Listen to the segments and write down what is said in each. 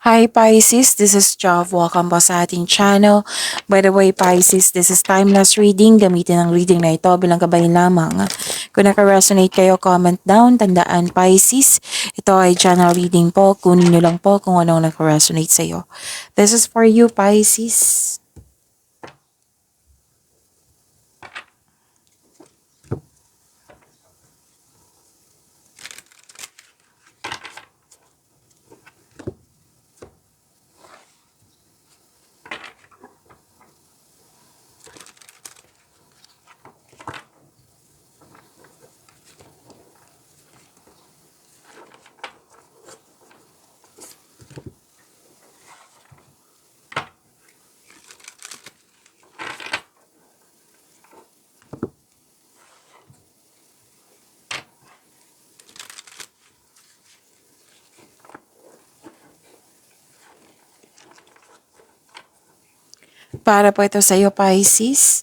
Hi Pisces, this is Jav. Welcome po sa ating channel. By the way Pisces, this is timeless reading. Gamitin ang reading na ito bilang gabay lamang. Kung naka-resonate kayo, comment down. Tandaan Pisces, ito ay channel reading po. Kunin nyo lang po kung anong naka-resonate sa iyo. This is for you Pisces. Para po ito sa iyo Pisces.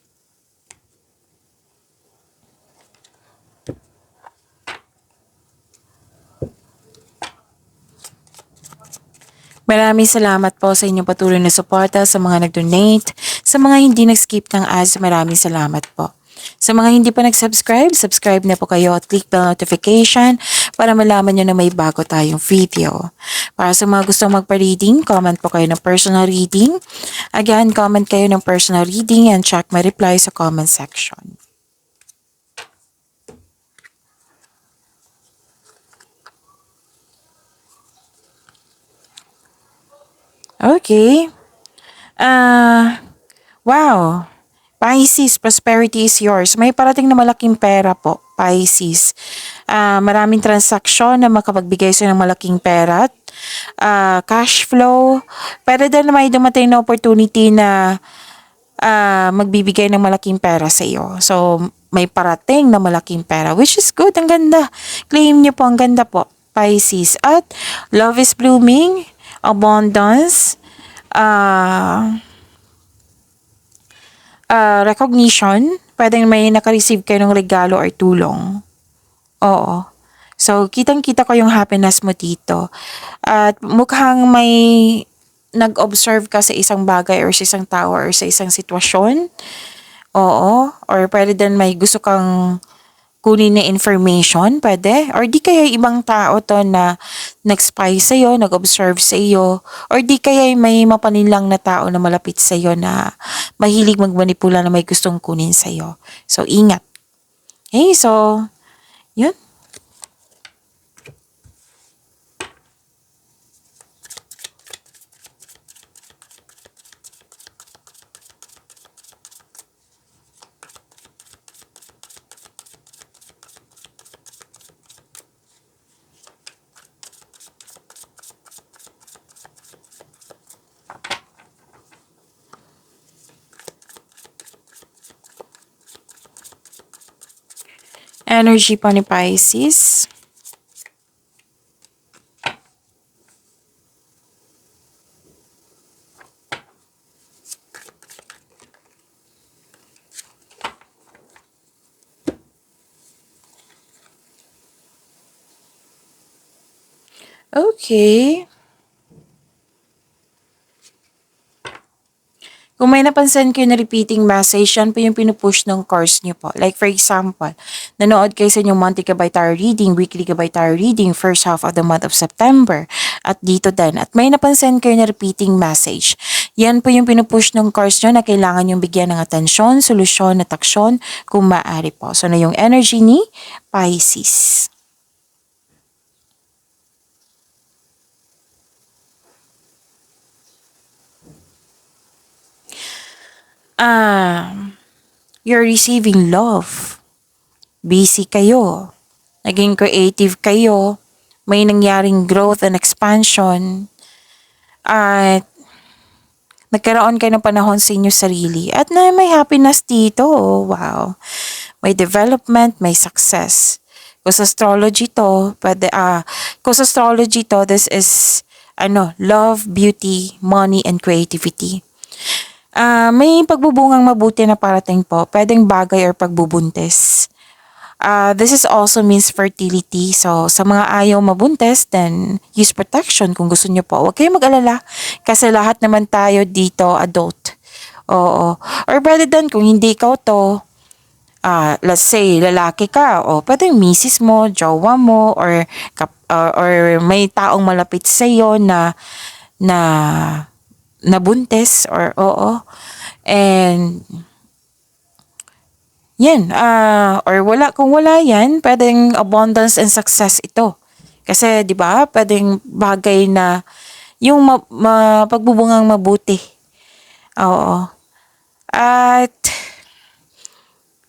Maraming salamat po sa inyong patuloy na suporta, sa mga nag-donate, sa mga hindi nag-skip ng ads, maraming salamat po. Sa mga hindi pa nag-subscribe, subscribe na po kayo at click bell notification para malaman nyo na may bago tayong video. Para sa mga gustong magpa-reading, comment po kayo ng personal reading. Again, comment kayo ng personal reading and check my reply sa comment section. Okay. Wow. Pisces, prosperity is yours. May parating na malaking pera po, Pisces. Maraming transaksyon na makapagbigay sa ng malaking pera. Cash flow. Pero din may dumating na opportunity na magbibigay ng malaking pera sa iyo. So, may parating na malaking pera, which is good. Ang ganda. Claim niyo po, ang ganda po, Pisces. At love is blooming, abundance, recognition, pwedeng may naka-receive kayo ng regalo or tulong. Oo. So, kitang-kita ko yung happiness mo dito. At mukhang may nag-observe ka sa isang bagay or sa isang tao or sa isang sitwasyon. Oo. Or pwede din may gusto kang kunin na information, pwede. Or di kaya ibang tao to na nag-spy sa'yo, nag-observe sa'yo. Or di kaya may mapanilang na tao na malapit sa'yo na mahilig magmanipula na may gustong kunin sa'yo. So, ingat. Okay, so, yun. Energy po ni Pisces. Okay. Kung may napansin kayo na repeating message, yan po yung pinupush ng course nyo po. Like for example, nanood kayo sa inyong monthly gabay tarot reading, weekly gabay tarot reading, first half of the month of September. At dito din. At may napansin kayo na repeating message. Yan po yung pinupush ng course nyo na kailangan yung bigyan ng atensyon, solusyon, at aksyon kung maaari po. So na yung energy ni Pisces. You're receiving love. Busy kayo. Naging creative kayo. May nangyaring growth and expansion. At nagkaroon kayo ng panahon sa inyo sarili. At na may happiness dito. Wow. May development, may success. Kung sa astrology to, this is love, beauty, money, and creativity. May pagbubungang mabuti na parating po. Pwedeng bagay or pagbubuntis. This is also means fertility. So, sa mga ayaw mabuntis, then use protection kung gusto nyo po. Huwag kayong mag-alala kasi lahat naman tayo dito adult. Oo. Or better than kung hindi ikaw to, let's say, lalaki ka, o pwedeng misis mo, jowa mo, or may taong malapit sa iyo na nabuntis, or oo. And, yan, or wala, kung wala yan, pwedeng abundance and success ito. Kasi, di ba, pwedeng bagay na yung pagbubungang mabuti. Oo. At,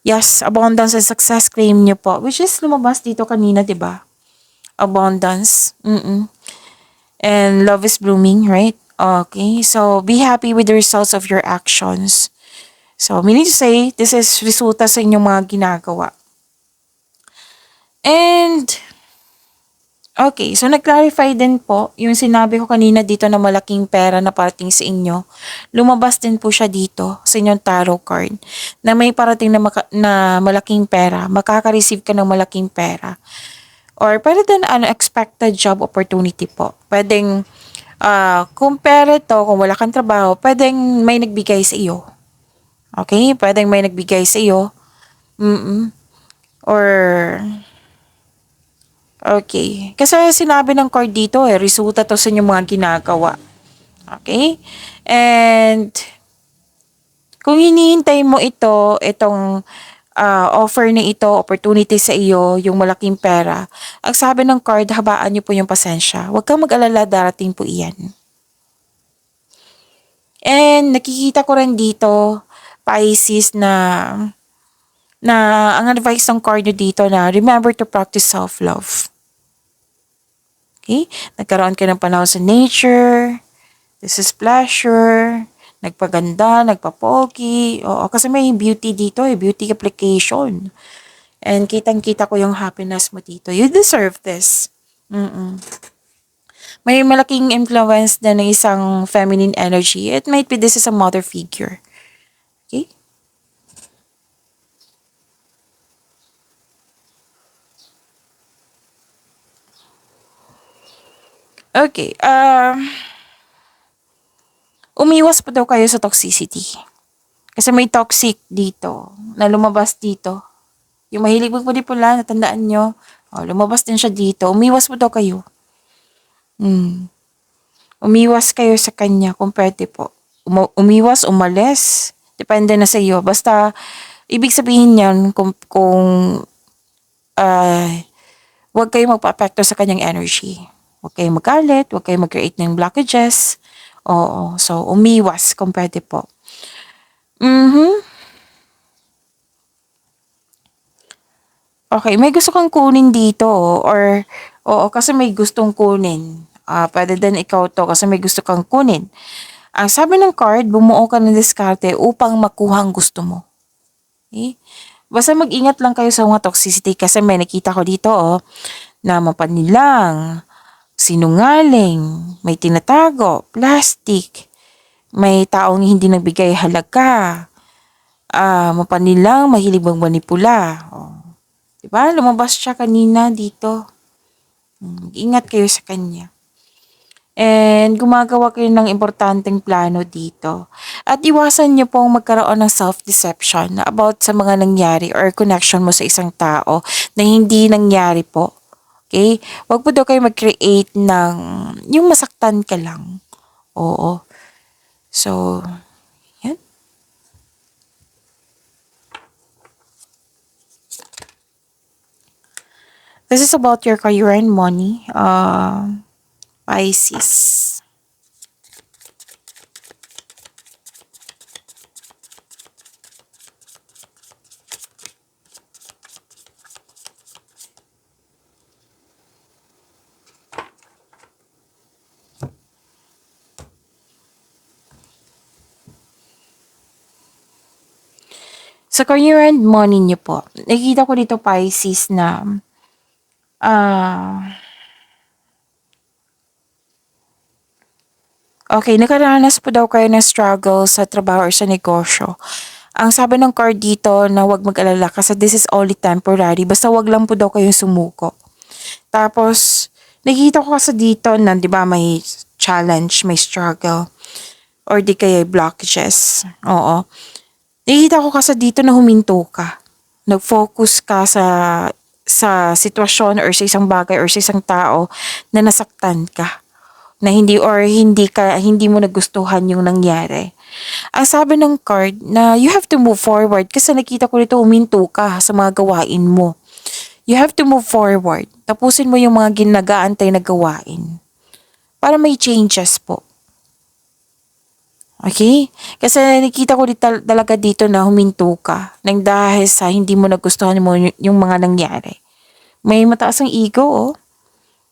yes, abundance and success claim nyo po. Which is lumabas dito kanina, di ba? Abundance. And love is blooming, right? Okay, so be happy with the results of your actions. So, meaning to say, this is resulta sa inyong mga ginagawa. And, okay, so nag-clarify din po yung sinabi ko kanina dito na malaking pera na parating sa inyo. Lumabas din po siya dito sa inyong tarot card na may parating na malaking pera. Makaka-receive ka ng malaking pera. Or pwede din unexpected job opportunity po. Pwedeng, kung pera to, kung wala kang trabaho, pwedeng may nagbigay sa iyo. Okay? Pwedeng may nagbigay sa iyo. Or, okay. Kasi sinabi ng card dito resulta to sa inyong mga ginagawa. Okay? And, kung hinihintay mo itong offer na ito, opportunity sa iyo, yung malaking pera, ang sabi ng card, habaan niyo po yung pasensya. Huwag kang mag-alala, darating po iyan. And nakikita ko rin dito, Pisces, na ang advice ng card nyo dito na remember to practice self-love. Okay? Nagkaroon ka ng panahon sa nature, this is pleasure, nagpaganda, nagpapogi. Oo, kasi may beauty dito beauty application. And kitang-kita ko yung happiness mo dito. You deserve this. May malaking influence na ng isang feminine energy. It might be this is a mother figure. Okay? Okay. Umiwas po daw kayo sa toxicity. Kasi may toxic dito na lumabas dito. Yung mahilig magpudipula, natandaan nyo. Lumabas din siya dito. Umiwas po daw kayo. Umiwas kayo sa kanya kung pwede po. Umiwas, umalis. Depende na sa iyo. Basta, ibig sabihin yan kung huwag kayong magpa-apekto sa kanyang energy. Huwag kayong magalit, huwag kayong mag-create ng blockages. Oo, so umiwas kung pwede po. Okay, may gusto kang kunin dito or oo, kasi may gustong kunin. Pwede din ikaw to kasi may gusto kang kunin. Ang sabi ng card, bumuo ka ng diskarte upang makuha ang gusto mo. Okay? Basta mag-ingat lang kayo sa mga toxicity kasi may nakita ko dito na mapanilang, sinungaling, may tinatago, plastic, may taong hindi nagbigay halaga, mapanilang, mahilig manipula. Diba? Lumabas siya kanina dito. Mag-ingat kayo sa kanya. And gumagawa kayo ng importanteng plano dito. At iwasan niyo pong magkaroon ng self-deception about sa mga nangyari or connection mo sa isang tao na hindi nangyari po. Okay? Huwag po daw kayo mag-create ng yung masaktan ka lang. Oo. So, yan. This is about your career and money. Pisces. Sa career and money niyo po, nakikita ko dito Pisces na okay, nakaranas po daw kayo ng struggle sa trabaho or sa negosyo. Ang sabi ng card dito na huwag mag-alala kasi this is only temporary. Basta wag lang po daw kayong sumuko. Tapos, nakikita ko kasi dito na, di ba, may challenge, may struggle, or di kaya blockages. Oo. Nakikita ko kasi dito na huminto ka. Nag-focus ka sa sitwasyon or sa isang bagay or sa isang tao na nasaktan ka. Na hindi mo nagustuhan yung nangyari. Ang sabi ng card na you have to move forward kasi nakita ko dito huminto ka sa mga gawain mo. You have to move forward. Tapusin mo yung mga ginagaantay na gawain. Para may changes po. Okay? Kasi nakita ko talaga dito na huminto ka nang dahil sa hindi mo nagustuhan mo yung mga nangyari. May mataas ang ego, oh.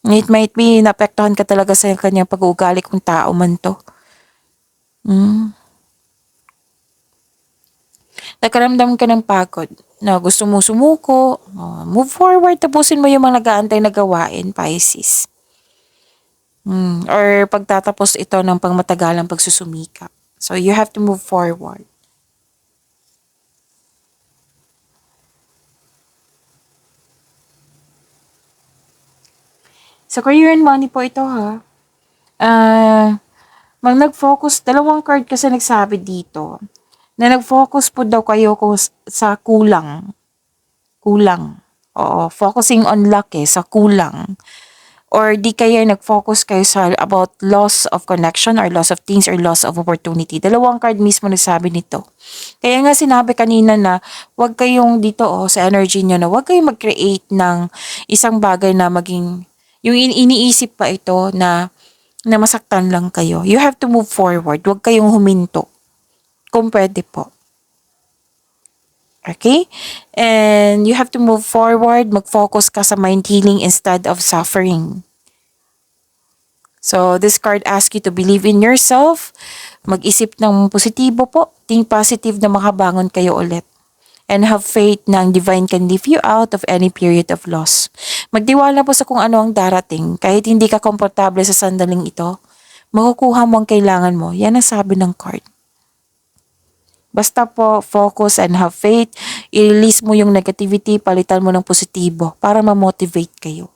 It might be naapektuhan ka talaga sa kanyang pag-uugali kung tao man to. Nakaramdam ka ng pagod na gusto mo sumuko, move forward, tapusin mo yung mga nag-aantay na gawain, Pisces. Or pagtatapos ito ng pangmatagalang pagsusumikap. So you have to move forward. Sa career and money po ito, ha. Nag-focus, dalawang card kasi nagsabi dito na nag-focus po daw kayo sa kulang. Kulang. Oo, focusing on luck sa kulang. Or di kaya nag-focus kayo sa about loss of connection or loss of things or loss of opportunity. Dalawang card mismo nagsabi nito. Kaya nga sinabi kanina na wag kayong dito sa energy nyo na wag kayong mag-create ng isang bagay na maging, yung iniisip pa ito na masaktan lang kayo. You have to move forward. Wag kayong huminto. Kung pwede po. Okay? And you have to move forward, mag-focus ka sa mind healing instead of suffering. So, this card asks you to believe in yourself, mag-isip ng positibo po, think positive na makabangon kayo ulit. And have faith na ang divine can lift you out of any period of loss. Magdiwala po sa kung ano ang darating, kahit hindi ka komportable sa sandaling ito, makukuha mo ang kailangan mo. Yan ang sabi ng card. Basta po, focus and have faith. I-release mo yung negativity, palitan mo ng positibo para ma-motivate kayo.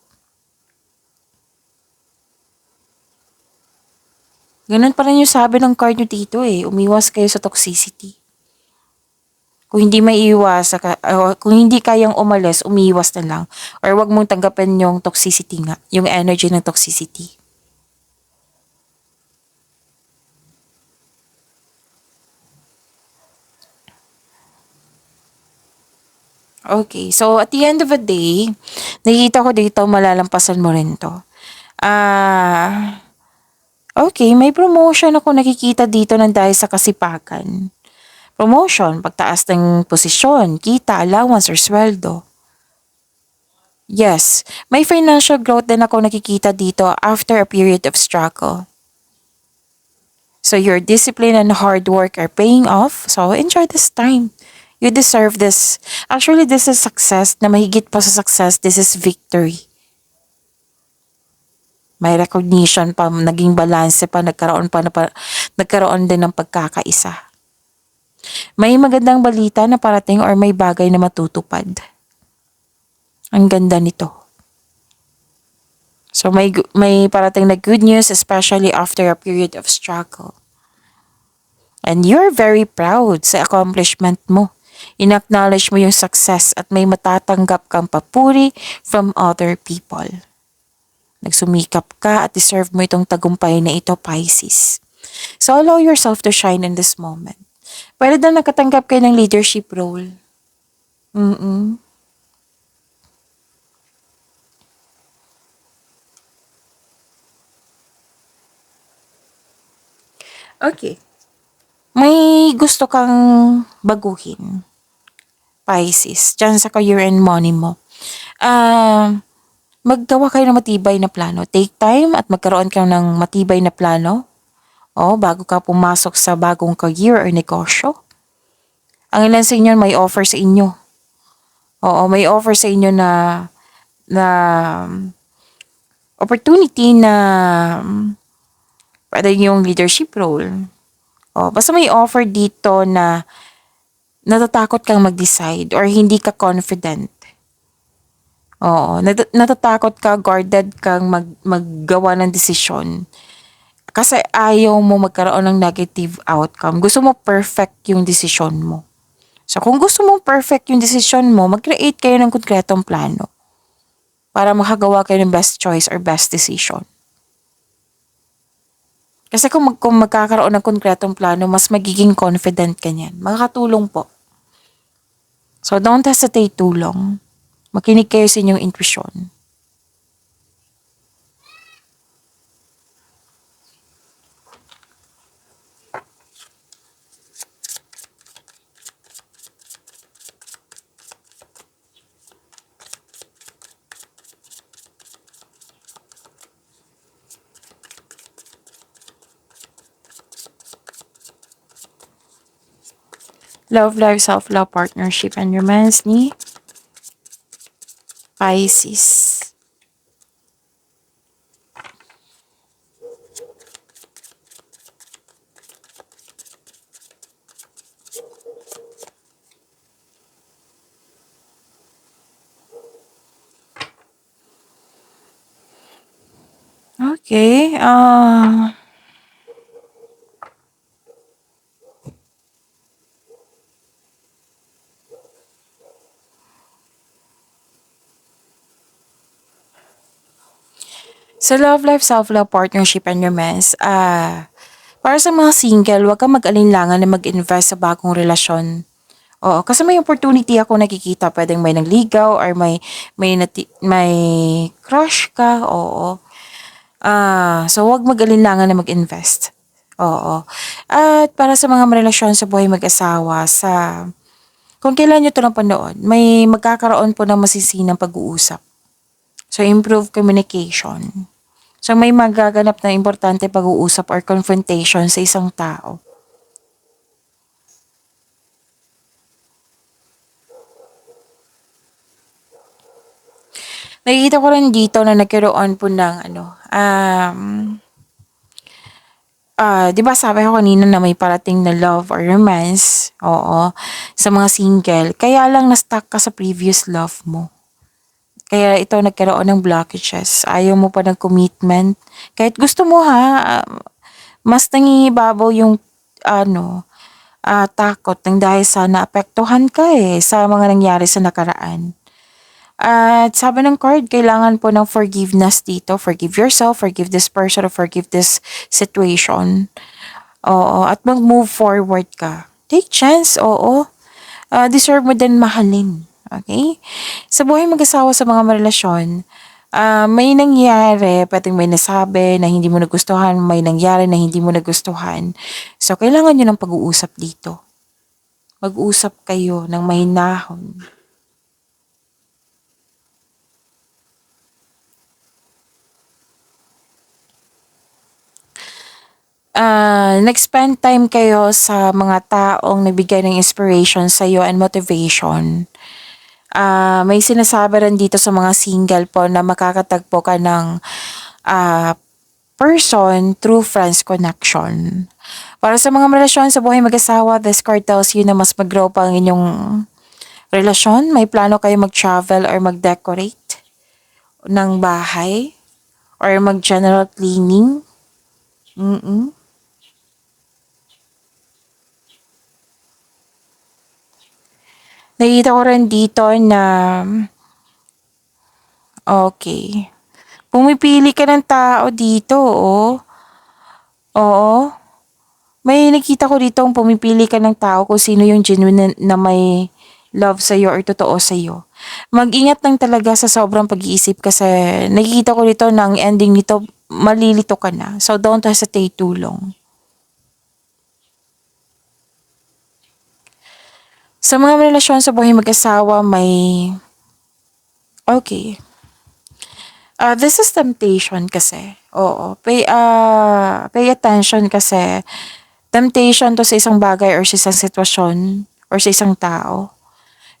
Ganun pa rin yung sabi ng card nyo dito umiwas kayo sa toxicity. Kung hindi maiiwas, kung hindi kayang umalis, umiwas na lang. Or wag mong tanggapin yung toxicity nga, yung energy ng toxicity. Okay, so at the end of the day, nakikita ko dito malalampasan mo rin to. Okay, may promotion ako nakikita dito ng dahil sa kasipagan. Promotion, pagtaas ng posisyon, kita, allowance, or sweldo. Yes, may financial growth din ako nakikita dito after a period of struggle. So your discipline and hard work are paying off, so enjoy this time. You deserve this. Actually, this is success. Na mahigit pa sa success, this is victory. May recognition pa, naging balance pa, nagkaroon din ng pagkakaisa. May magandang balita na parating or may bagay na matutupad. Ang ganda nito. So may parating na good news, especially after a period of struggle. And you're very proud sa accomplishment mo. In-acknowledge mo yung success at may matatanggap kang papuri from other people. Nagsumikap ka at deserve mo itong tagumpay na ito, Pisces. So allow yourself to shine in this moment. Pwede na nakatanggap kayo ng leadership role. Okay. May gusto kang baguhin, Pisces, dyan sa career and money mo. Maggawa kayo ng matibay na plano. Take time at magkaroon kayo ng matibay na plano. Bago ka pumasok sa bagong career or negosyo. Ang ilan sa inyo may offer sa inyo. May offer sa inyo na opportunity na pwede yung leadership role. Basta may offer dito na natatakot kang mag-decide or hindi ka confident. Oo, natatakot ka, guarded kang maggawa ng desisyon. Kasi ayaw mo magkaroon ng negative outcome. Gusto mo perfect yung desisyon mo. So kung gusto mo perfect yung desisyon mo, mag-create kayo ng konkretong plano para makagawa kayo ng best choice or best decision. Kasi kung magkakaroon ng konkretong plano, mas magiging confident ka niyan. Makakatulong po. So don't hesitate too long. Makinig kayo sa inyong intuition. Love life, self-love, partnership, and romance ni Pisces. Okay. Sa love life, self-love, partnership, and romance, para sa mga single, huwag kang mag-alinlangan na mag-invest sa bagong relasyon. Oo, kasi may opportunity ako nakikita. Pwedeng may nangligaw or may crush ka. Oo. So huwag mag-alinlangan na mag-invest. Oo. At para sa mga relasyon sa buhay mag-asawa, kung kailan nyo ito napanood, may magkakaroon po ng masisinang pag-uusap. So, improve communication. So, may magaganap na importante pag-uusap or confrontation sa isang tao. Nakikita ko rin dito na nagkaroon po ng di ba sabi ko kanina na may parating na love or romance, oo, sa mga single. Kaya lang na-stuck ka sa previous love mo. Kaya ito nagkaroon ng blockages. Ayaw mo pa ng commitment. Kahit gusto mo mas nangingibabaw yung takot ng dahil sa naapektuhan ka sa mga nangyari sa nakaraan. At sabi ng card, kailangan po ng forgiveness dito. Forgive yourself, forgive this person, or forgive this situation. Oo, at mag-move forward ka. Take chance, oo. Deserve mo din mahalin. Okay? Sa buhay mag-asawa sa mga relasyon, may nangyari, pwedeng may nasabi na hindi mo nagustuhan, may nangyari na hindi mo nagustuhan. So, kailangan nyo ng pag-uusap dito. Mag-usap kayo ng mahinahon. Nag-spend time kayo sa mga taong nagbigay ng inspiration sa iyo and motivation. May sinasabi rin dito sa mga single po na makakatagpo ka ng person through friends connection. Para sa mga relasyon sa buhay mag-asawa, this card tells you na mas mag-grow pa ang inyong relasyon. May plano kayo mag-travel or mag-decorate ng bahay or mag-general cleaning. Nakita ko rin dito na okay. Pumipili ka ng tao dito, oh. Oo. May nakita ko dito pumipili ka ng tao kung sino yung genuine na may love sa'yo or totoo sa'yo. Mag-ingat lang talaga sa sobrang pag-iisip kasi nakikita ko dito na ang ending nito malilito ka na. So don't hesitate too long. Sa mga relasyon sa buhay mag-asawa, okay. This is temptation kasi. Oo. Pay attention kasi temptation to sa isang bagay or sa isang sitwasyon or sa isang tao.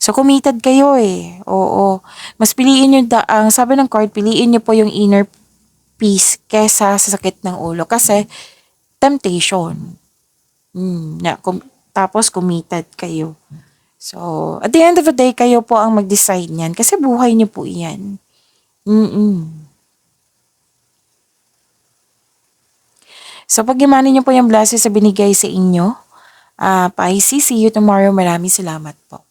So, committed kayo Oo. Mas piliin nyo, ang sabi ng card, piliin nyo po yung inner peace kesa sa sakit ng ulo. Kasi, temptation. Tapos, committed kayo. So, at the end of the day, kayo po ang mag-decide niyan kasi buhay niyo po iyan. Mm. So, pag-imanin niyo po yung blessings sa binigay sa inyo. Pisces, see you tomorrow. Maraming salamat po.